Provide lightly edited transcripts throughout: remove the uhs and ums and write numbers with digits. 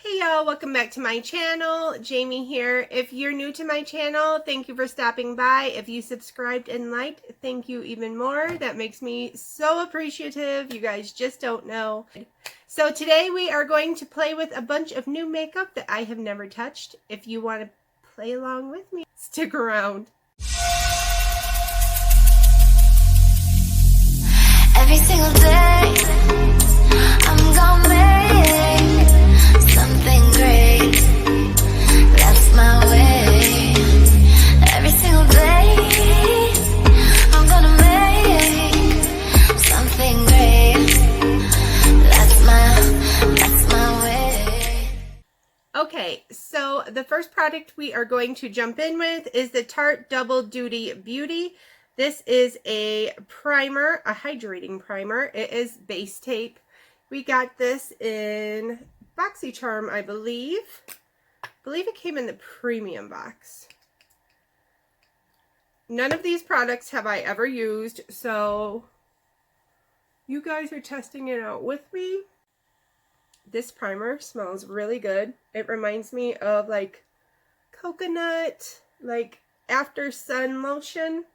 Hey y'all, welcome back to my channel. Jamie here. If you're new to my channel, thank you for stopping by. If you subscribed and liked, thank you even more. That makes me so appreciative. You guys just don't know. So today we are going to play with a bunch of new makeup that I have never touched. If you want to play along with me, stick around. Every single day, I'm gonna make something great. That's my way. Every single day, I'm gonna make something great. That's my way. Okay, so the first product we are going to jump in with is the Tarte Double Duty Beauty. This is a primer, a hydrating primer. It is base tape. We got this in Boxycharm, I believe. I believe it came in the premium box. None of these products have I ever used, so you guys are testing it out with me. This primer smells really good. It reminds me of like coconut, like after sun lotion.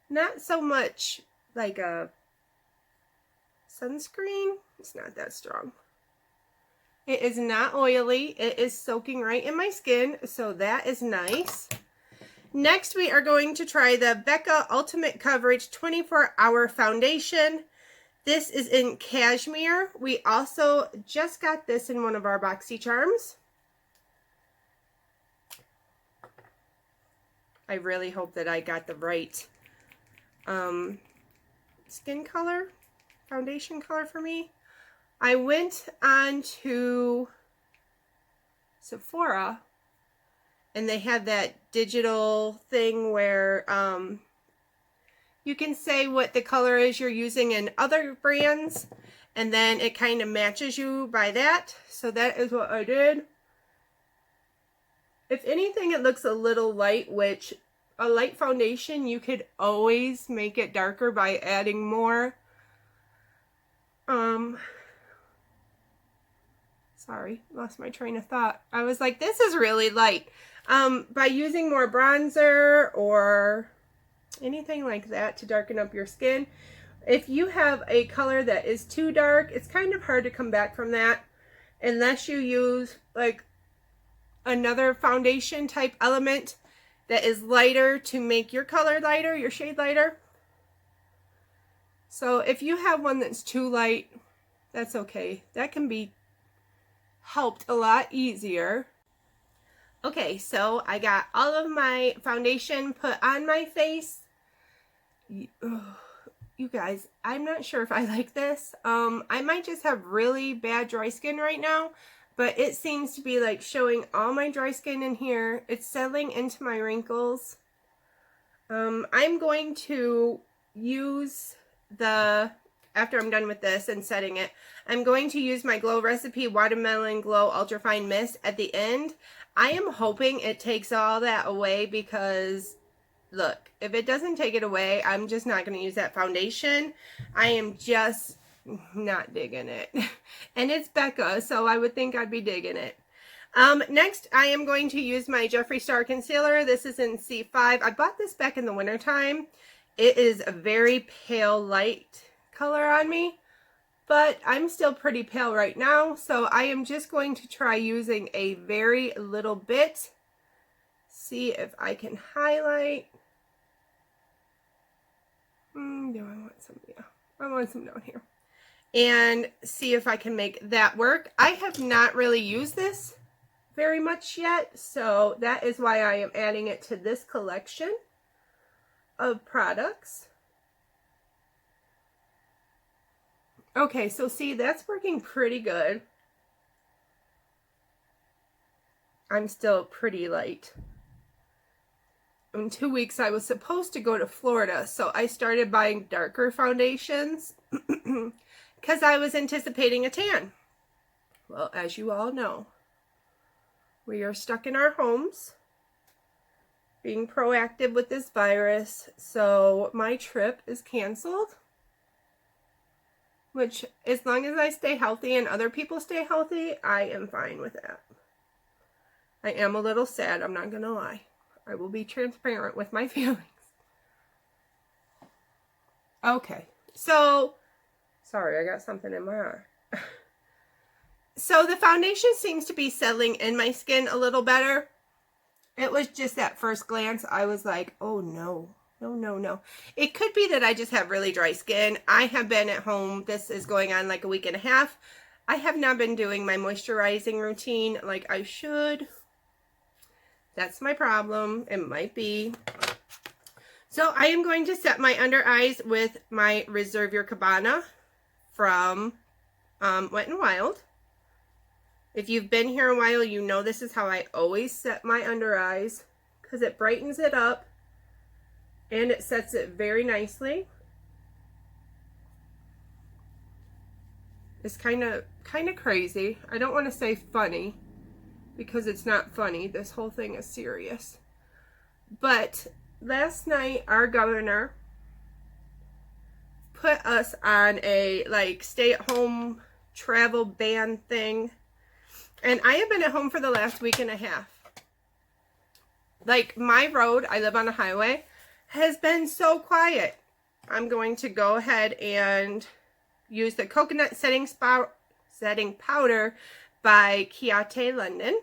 Not so much like a sunscreen. It's not that strong. It is not oily. It is soaking right in my skin, so that is nice. Next, we are going to try the Becca Ultimate Coverage 24-Hour Foundation. This is in cashmere. We also just got this in one of our Boxycharms. I really hope that I got the right skin color, foundation color for me. I went on to Sephora and they had that digital thing where you can say what the color is you're using in other brands and then it kind of matches you by that. So that is what I did. If anything, it looks a little light, which a light foundation, you could always make it darker by adding more. Sorry, lost my train of thought. I was like, this is really light. By using more bronzer or anything like that to darken up your skin. If you have a color that is too dark, it's kind of hard to come back from that unless you use like another foundation type element that is lighter to make your color lighter, your shade lighter. So if you have one that's too light, that's okay. That can be helped a lot easier. Okay, so I got all of my foundation put on my face. You guys, I'm not sure if I like this. I might just have really bad dry skin right now. But it seems to be like showing all my dry skin in here. It's settling into my wrinkles. I'm going to use after I'm done with this and setting it, I'm going to use my Glow Recipe Watermelon Glow Ultrafine Mist at the end. I am hoping it takes all that away because, look, if it doesn't take it away, I'm just not going to use that foundation. I am just not digging it. And it's Becca, so I would think I'd be digging it. Next, I am going to use my Jeffree Star Concealer. This is in C5. I bought this back in the wintertime. It is a very pale light color on me, but I'm still pretty pale right now, so I am just going to try using a very little bit. See if I can highlight. Do I want some? Yeah, I want some down here. And see if I can make that work. I have not really used this very much yet, so that is why I am adding it to this collection of products. Okay, so see, that's working pretty good. I'm still pretty light. In 2 weeks, I was supposed to go to Florida, so I started buying darker foundations because I was anticipating a tan. Well, as you all know, we are stuck in our homes, being proactive with this virus, so my trip is canceled. which as long as I stay healthy and other people stay healthy, I am fine with that. I am a little sad, I'm not gonna lie. I will be transparent with my feelings. Okay, so, sorry, I got something in my eye. So the foundation seems to be settling in my skin a little better. It was just at first glance, I was like, oh no, no, no, no. It could be that I just have really dry skin. I have been at home, this is going on like a week and a half. I have not been doing my moisturizing routine like I should. That's my problem. It might be. So I am going to set my under eyes with my Reserve Your Cabana from Wet n Wild. If you've been here a while, you know this is how I always set my under eyes because it brightens it up and it sets it very nicely. It's kind of crazy. I don't want to say funny because it's not funny. This whole thing is serious. But last night, our governor put us on a like stay-at-home travel ban thing. And I have been at home for the last week and a half. Like my road, I live on a highway, has been so quiet. I'm going to go ahead and use the coconut setting powder by Chiate London.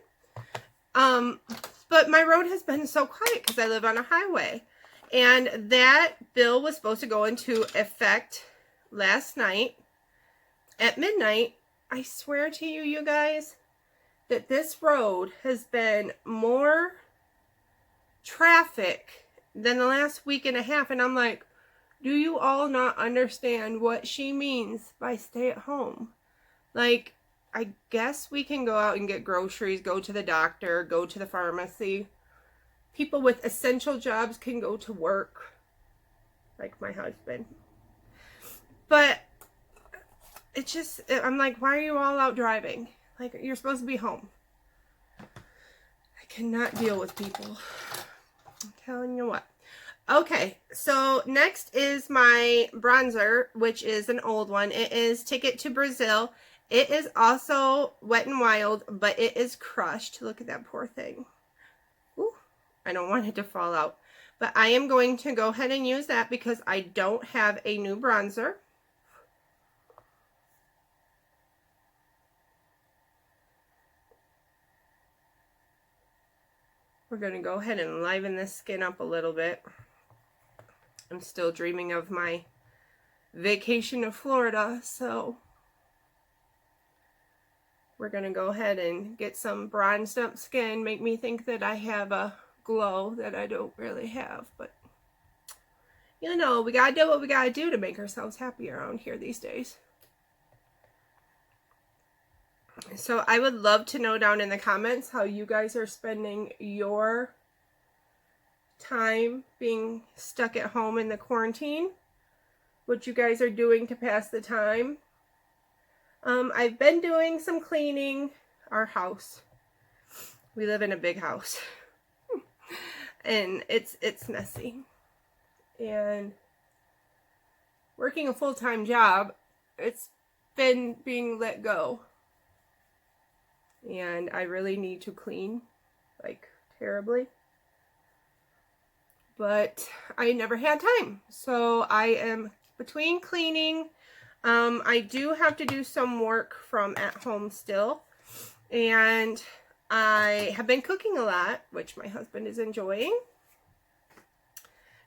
But my road has been so quiet because I live on a highway. And that bill was supposed to go into effect last night at midnight. I swear to you, you guys, that this road has been more traffic than the last week and a half. And I'm like, do you all not understand what she means by stay at home? Like, I guess we can go out and get groceries, go to the doctor, go to the pharmacy. People with essential jobs can go to work, like my husband. But it's just, I'm like, why are you all out driving? Like, you're supposed to be home. I cannot deal with people. I'm telling you what. Okay, so next is my bronzer, which is an old one. It is Ticket to Brazil. It is also Wet n Wild, but it is crushed. Look at that poor thing. Ooh, I don't want it to fall out. But I am going to go ahead and use that because I don't have a new bronzer. We're going to go ahead and liven this skin up a little bit. I'm still dreaming of my vacation to Florida, so we're going to go ahead and get some bronzed up skin, make me think that I have a glow that I don't really have. But, you know, we got to do what we got to do to make ourselves happy around here these days. So I would love to know down in the comments how you guys are spending your time being stuck at home in the quarantine. What you guys are doing to pass the time. I've been doing some cleaning our house. We live in a big house. And it's messy. And working a full-time job, it's been being let go. And I really need to clean, like, terribly. But I never had time. So I am between cleaning. I do have to do some work from at home still. And I have been cooking a lot, which my husband is enjoying.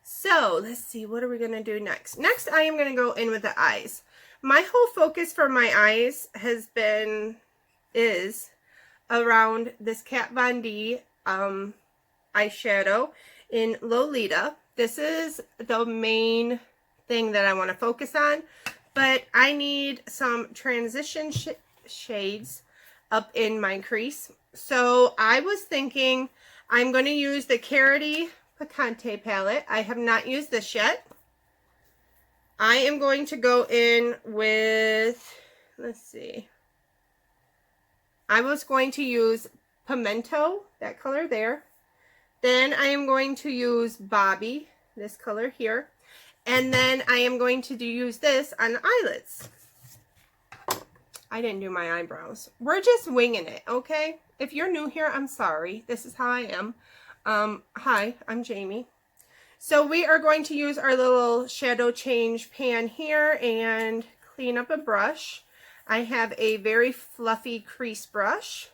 So let's see, what are we going to do next? Next, I am going to go in with the eyes. My whole focus for my eyes is around this Kat Von D eyeshadow in Lolita. This is the main thing that I want to focus on, but I need some transition shades up in my crease. So I was thinking I'm going to use the Carity Picante palette. I have not used this yet. I am going to go in with, let's see, I was going to use Pimento, that color there. Then I am going to use Bobby, this color here. And then I am going to use this on the eyelids. I didn't do my eyebrows. We're just winging it, okay? If you're new here, I'm sorry. This is how I am. Hi, I'm Jamie. So we are going to use our little shadow change pan here and clean up a brush. I have a very fluffy crease brush.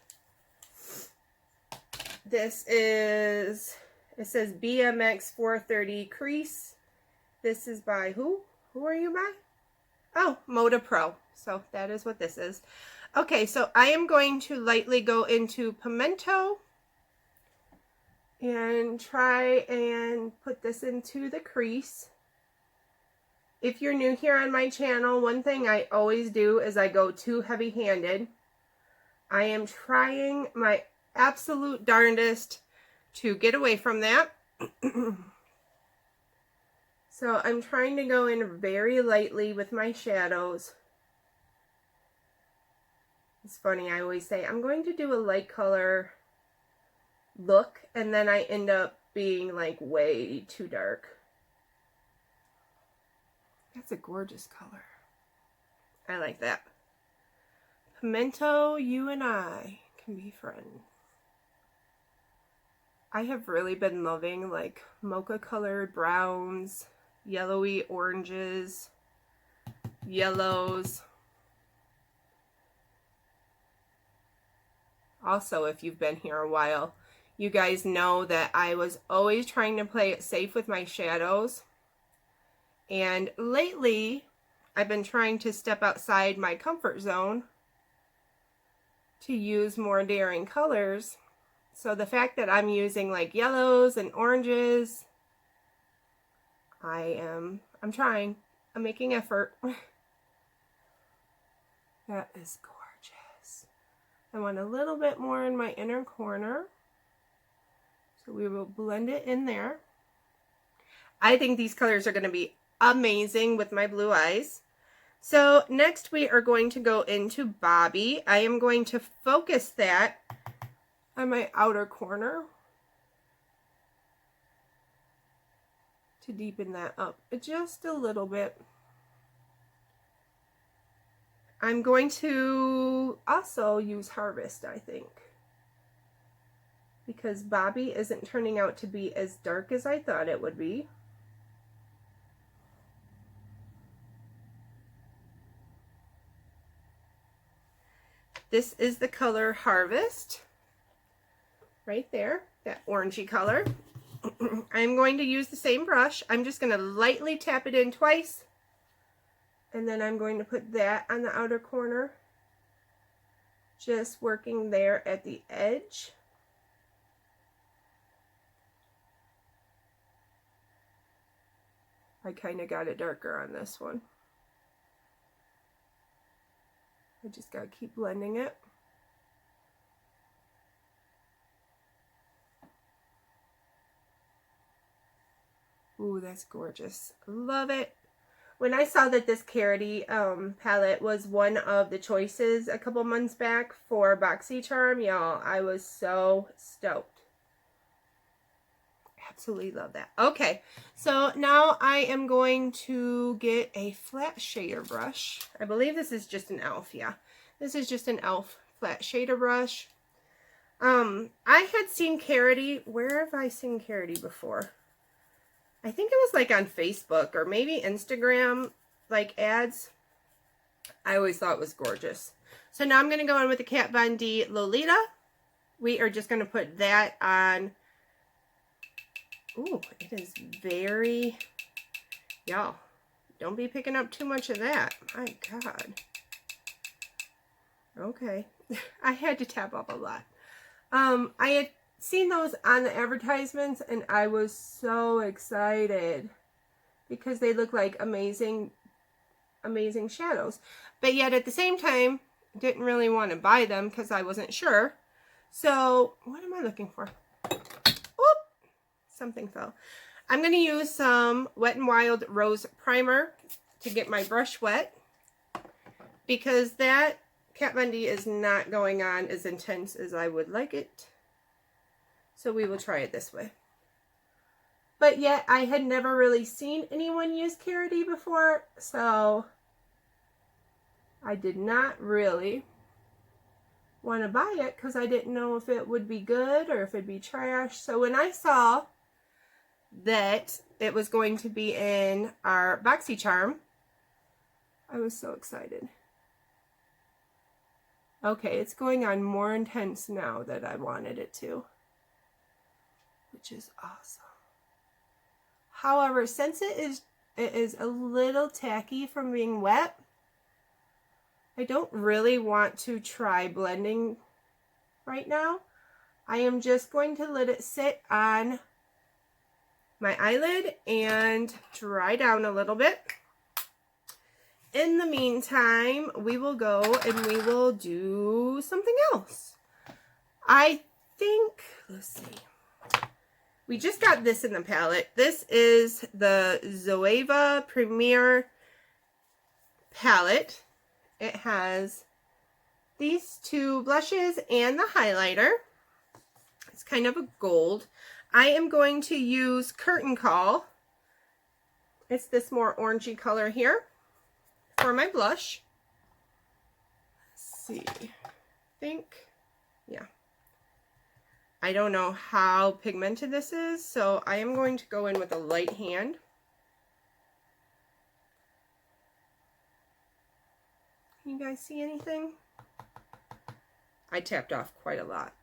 This is, it says BMX 430 crease. This is by who? Who are you by? Oh, Moda Pro. So that is what this is. Okay, so I am going to lightly go into pimento and try and put this into the crease. If you're new here on my channel, one thing I always do is I go too heavy-handed. I am trying my absolute darndest to get away from that. So I'm trying to go in very lightly with my shadows. It's funny, I always say I'm going to do a light color look, and then I end up being like way too dark. That's a gorgeous color. I like that. Pimento, you and I can be friends. I have really been loving like mocha colored browns, yellowy oranges, yellows. Also, if you've been here a while, you guys know that I was always trying to play it safe with my shadows. And lately, I've been trying to step outside my comfort zone to use more daring colors. So the fact that I'm using like yellows and oranges, I'm trying. I'm making effort. That is gorgeous. I want a little bit more in my inner corner. So we will blend it in there. I think these colors are going to be amazing with my blue eyes. So next we are going to go into Bobby. I am going to focus that on my outer corner to deepen that up just a little bit. I'm going to also use Harvest, I think, because Bobby isn't turning out to be as dark as I thought it would be. This is the color Harvest, right there, that orangey color. I'm going to use the same brush. I'm just going to lightly tap it in twice, and then I'm going to put that on the outer corner, just working there at the edge. I kind of got it darker on this one. I just gotta keep blending it. Ooh, that's gorgeous. Love it. When I saw that this Carity palette was one of the choices a couple months back for Boxycharm, y'all, I was so stoked. Absolutely love that. Okay, so now I am going to get a flat shader brush. I believe this is just an e.l.f. Yeah, this is just an e.l.f. flat shader brush. I had seen Carity. Where have I seen Carity before? I think it was like on Facebook or maybe Instagram, like ads. I always thought it was gorgeous. So now I'm going to go in with the Kat Von D Lolita. We are just going to put that on. Ooh, it is very, y'all, don't be picking up too much of that. My God. Okay. I had to tap up a lot. I had seen those on the advertisements and I was so excited because they look like amazing, amazing shadows. But yet at the same time, didn't really want to buy them because I wasn't sure. So what am I looking for? Something fell. I'm going to use some Wet n Wild Rose Primer to get my brush wet because that Kat Von D is not going on as intense as I would like it. So we will try it this way. But yet I had never really seen anyone use Carity before, so I did not really want to buy it because I didn't know if it would be good or if it'd be trash. So when I saw that it was going to be in our Boxycharm, I was so excited. Okay, it's going on more intense now that I wanted it to, which is awesome. However, since it is a little tacky from being wet, I don't really want to try blending right now. I am just going to let it sit on my eyelid and dry down a little bit. In the meantime, we will go and we will do something else. I think, let's see. We just got this in the palette. This is the Zoeva Premier palette. It has these two blushes and the highlighter. It's kind of a gold. I am going to use Curtain Call. It's this more orangey color here for my blush. Let's see. I think, yeah. I don't know how pigmented this is, so I am going to go in with a light hand. Can you guys see anything? I tapped off quite a lot.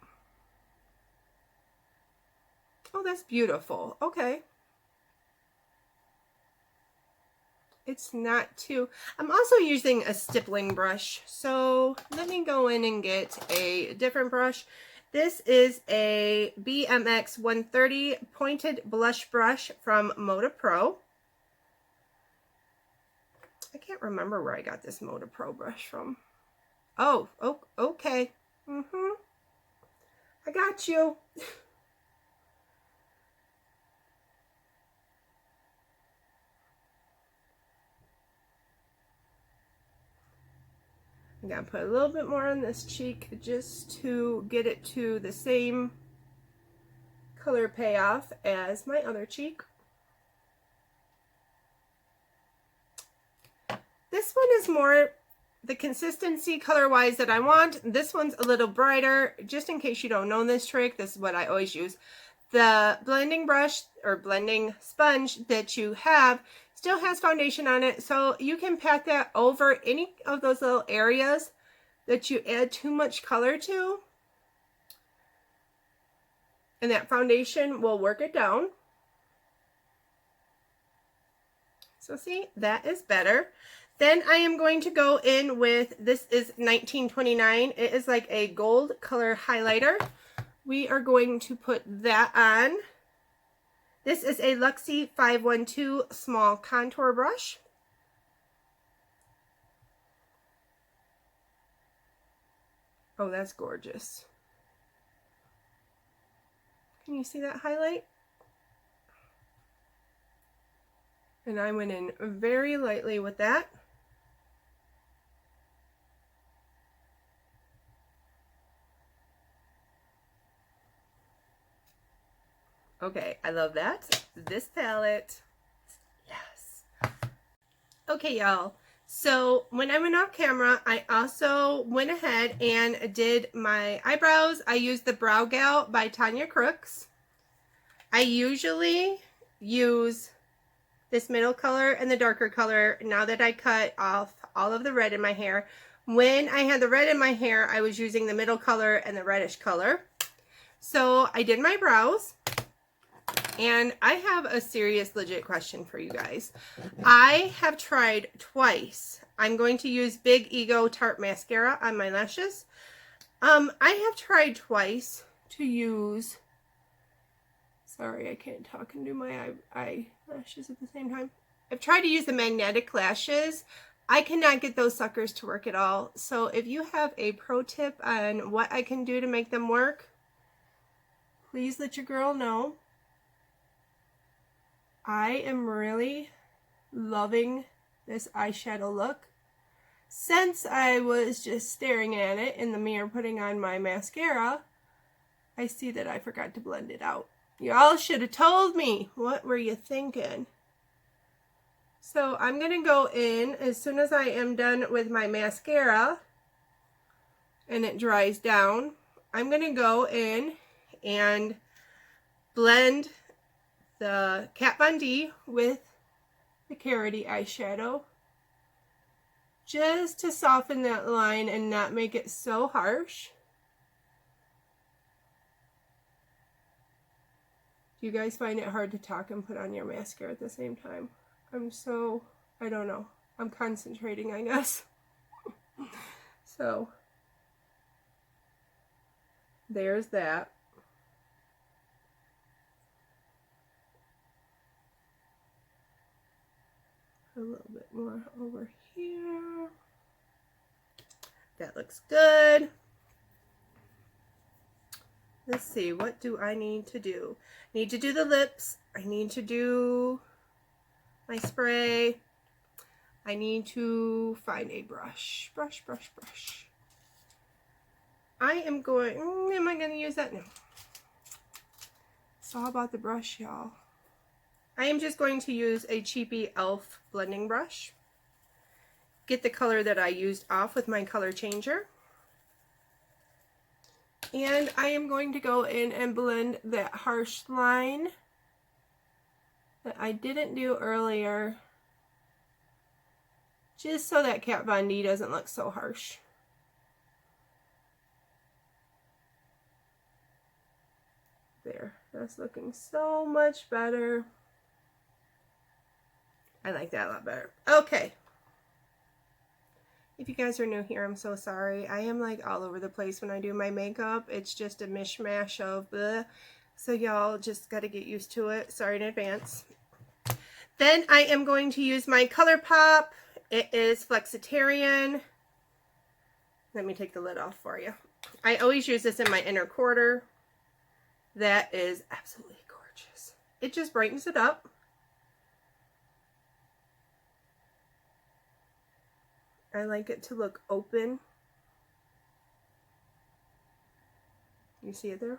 Oh, that's beautiful. Okay. It's not too... I'm also using a stippling brush, so let me go in and get a different brush. This is a BMX 130 pointed blush brush from Moda Pro. I can't remember where I got this Moda Pro brush from. Oh, okay. I got you. I'm gonna put a little bit more on this cheek just to get it to the same color payoff as my other cheek. This one is more the consistency color-wise that I want. This one's a little brighter. Just in case you don't know this trick, this is what I always use. The blending brush or blending sponge that you have still has foundation on it, so you can pat that over any of those little areas that you add too much color to, and that foundation will work it down. So see, that is better. Then I am going to go in with, this is 1929. It is like a gold color highlighter. We are going to put that on. This is a Luxie 512 small contour brush. Oh, that's gorgeous. Can you see that highlight? And I went in very lightly with that. Okay, I love that. This palette, yes. Okay, y'all. So when I went off camera, I also went ahead and did my eyebrows. I used the Brow Gal by Tanya Crooks. I usually use this middle color and the darker color now that I cut off all of the red in my hair. When I had the red in my hair, I was using the middle color and the reddish color. So I did my brows. And I have a serious, legit question for you guys. I have tried twice. I'm going to use Big Ego Tarte Mascara on my lashes. I have tried twice to use... Sorry, I can't talk and do my eyelashes at the same time. I've tried to use the magnetic lashes. I cannot get those suckers to work at all. So if you have a pro tip on what I can do to make them work, please let your girl know. I am really loving this eyeshadow look. Since I was just staring at it in the mirror putting on my mascara, I see that I forgot to blend it out. Y'all should have told me. What were you thinking? So I'm going to go in as soon as I am done with my mascara and it dries down. I'm going to go in and blend the Kat Von D with the Carroty eyeshadow just to soften that line and not make it so harsh. Do you guys find it hard to talk and put on your mascara at the same time? I don't know. I'm concentrating, I guess. So, there's that. A little bit more over here. That looks good. Let's see, what do I need to do? I need to do the lips. I need to do my spray. I need to find a brush. Brush. I am going, am I going to use that? No. It's all about the brush, y'all. I am just going to use a cheapy e.l.f. blending brush. Get the color that I used off with my color changer. And I am going to go in and blend that harsh line that I didn't do earlier, just so that Kat Von D doesn't look so harsh. There, that's looking so much better. I like that a lot better. Okay. If you guys are new here, I'm so sorry. I am like all over the place when I do my makeup. It's just a mishmash of bleh. So y'all just got to get used to it. Sorry in advance. Then I am going to use my ColourPop. It is Flexitarian. Let me take the lid off for you. I always use this in my inner quarter. That is absolutely gorgeous. It just brightens it up. I like it to look open. You see it there?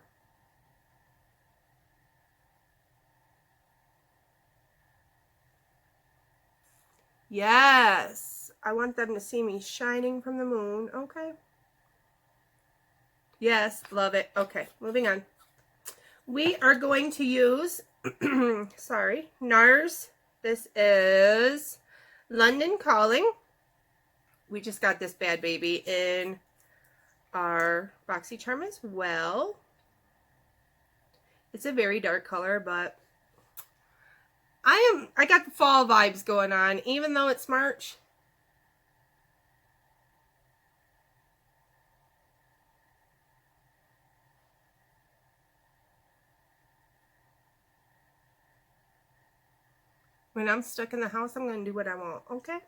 Yes. I want them to see me shining from the moon. Okay. Yes, love it. Okay, moving on. We are going to use, sorry, NARS. This is London Calling. We just got this bad baby in our Boxycharm as well. It's a very dark color, but I got the fall vibes going on, even though it's March. When I'm stuck in the house, I'm going to do what I want, okay?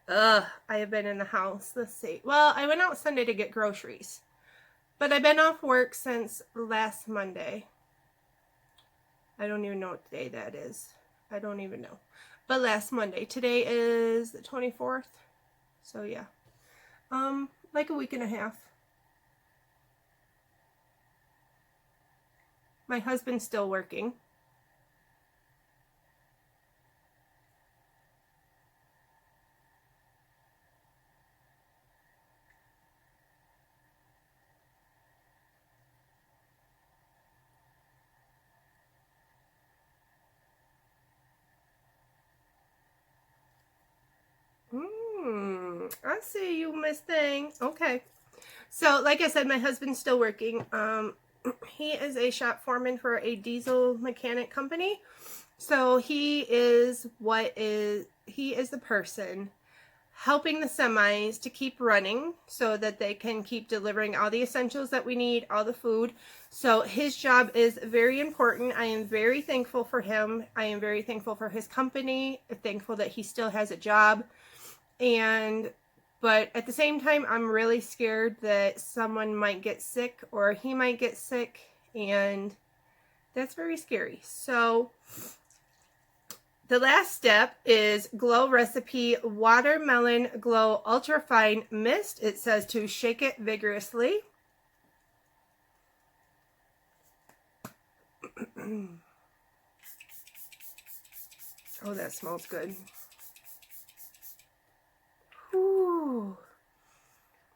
I have been in the house. Let's see. Well, I went out Sunday to get groceries. But I've been off work since last Monday. I don't even know what day that is. I don't even know. But last Monday. Today is the 24th. So, yeah. Like a week and a half. My husband's still working. I see you, Miss Thing. Okay. So, like I said, my husband's still working. He is a shop foreman for a diesel mechanic company. So, he is the person helping the semis to keep running so that they can keep delivering all the essentials that we need, all the food. So his job is very important. I am very thankful for him. I am very thankful for his company. I'm thankful that he still has a job. But at the same time, I'm really scared that someone might get sick or he might get sick, and that's very scary. So the last step is Glow Recipe Watermelon Glow Ultra Fine Mist. It says to shake it vigorously. Oh, that smells good. Ooh.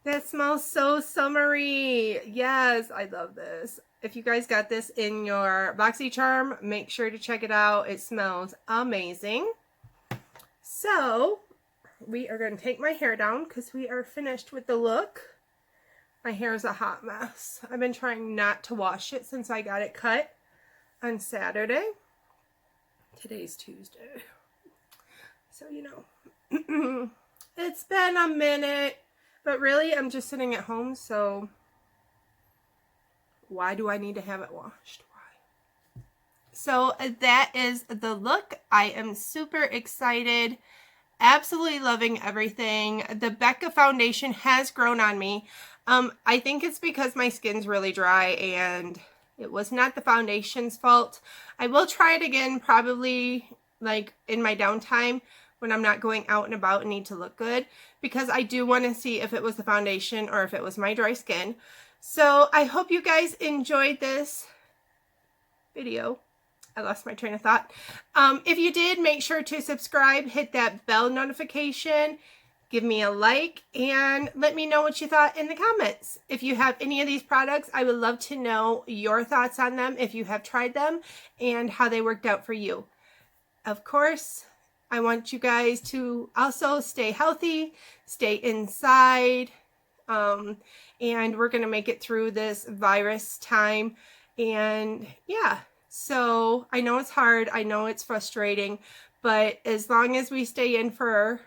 That smells so summery. Yes, I love this. If you guys got this in your Boxycharm, make sure to check it out. It smells amazing. So, we are going to take my hair down because we are finished with the look. My hair is a hot mess. I've been trying not to wash it since I got it cut on Saturday. Today's Tuesday. So, you know, it's been a minute. But really, I'm just sitting at home, so why do I need to have it washed? Why? So that is the look. I am super excited. Absolutely loving everything. The Becca foundation has grown on me. I think it's because my skin's really dry and it was not the foundation's fault. I will try it again probably like in my downtime when I'm not going out and about and need to look good, because I do want to see if it was the foundation or if it was my dry skin. So I hope you guys enjoyed this video. I lost my train of thought. If you did, make sure to subscribe, hit that bell notification, give me a like, and let me know what you thought in the comments. If you have any of these products, I would love to know your thoughts on them, if you have tried them, and how they worked out for you. Of course, I want you guys to also stay healthy, stay inside, and we're going to make it through this virus time. And yeah, so I know it's hard, I know it's frustrating, but as long as we stay in for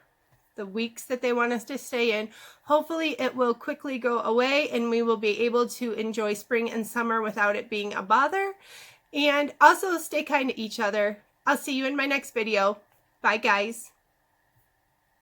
the weeks that they want us to stay in, hopefully it will quickly go away and we will be able to enjoy spring and summer without it being a bother. And also stay kind to each other. I'll see you in my next video. Bye, guys.